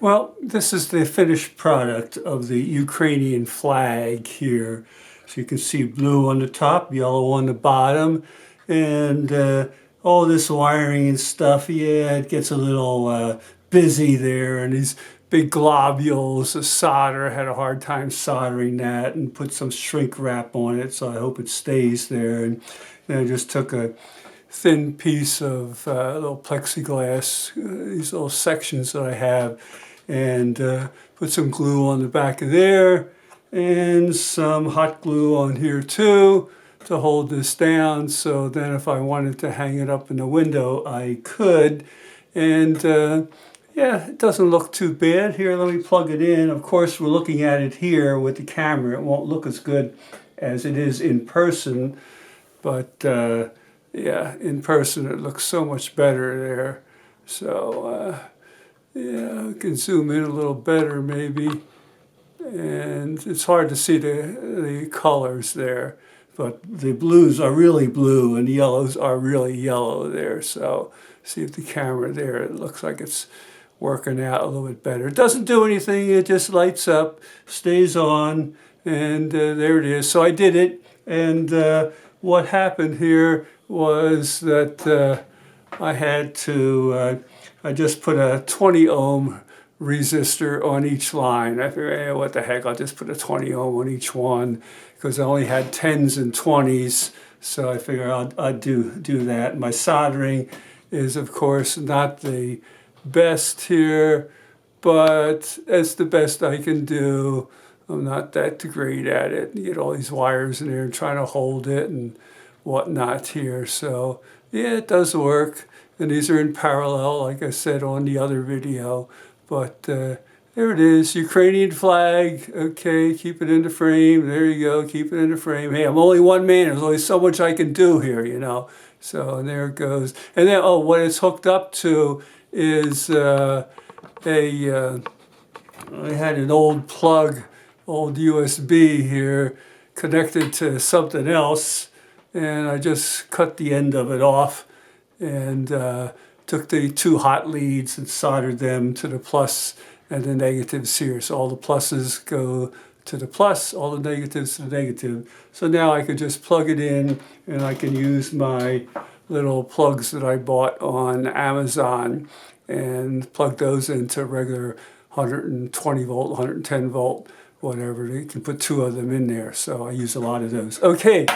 Well, this is the finished product of the Ukrainian flag here. So you can see blue on the top, yellow on the bottom, and all this wiring and stuff, yeah, it gets a little busy there, and these big globules of solder, I had a hard time soldering that and put some shrink wrap on it, so I hope it stays there. And then I just took a thin piece of little plexiglass, these little sections that I have, and put some glue on the back of there and some hot glue on here too to hold this down, so then if I wanted to hang it up in the window I could. And yeah, it doesn't look too bad. Here, let me plug it in. Of course, we're looking at it here with the camera. It won't look as good as it is in person, but yeah, in person it looks so much better there. So yeah, I can zoom in a little better maybe. And it's hard to see the colors there, but the blues are really blue and the yellows are really yellow there. So see if the camera there, it looks like it's working out a little bit better. It doesn't do anything, it just lights up, stays on, and there it is. So I did it, and what happened here was that I had to, I just put a 20 ohm resistor on each line. I figured, hey, what the heck, I'll just put a 20 ohm on each one, because I only had 10s and 20s, so I figured I'd do that. My soldering is, of course, not the best here, but it's the best I can do. I'm not that great at it. You get all these wires in there and trying to hold it and whatnot here. So yeah, it does work. And these are in parallel, like I said on the other video. But there it is, Ukrainian flag. Okay, keep it in the frame. There you go, keep it in the frame. Hey, I'm only one man. There's only so much I can do here, you know. So there it goes. And then, oh, what it's hooked up to is I had an old plug, old USB here, connected to something else, and I just cut the end of it off and took the two hot leads and soldered them to the plus and the negatives here. So all the pluses go to the plus, all the negatives to the negative. So now I could just plug it in and I can use my little plugs that I bought on Amazon and plug those into regular 120 volt, 110 volt, whatever. You can put two of them in there. So I use a lot of those. Okay.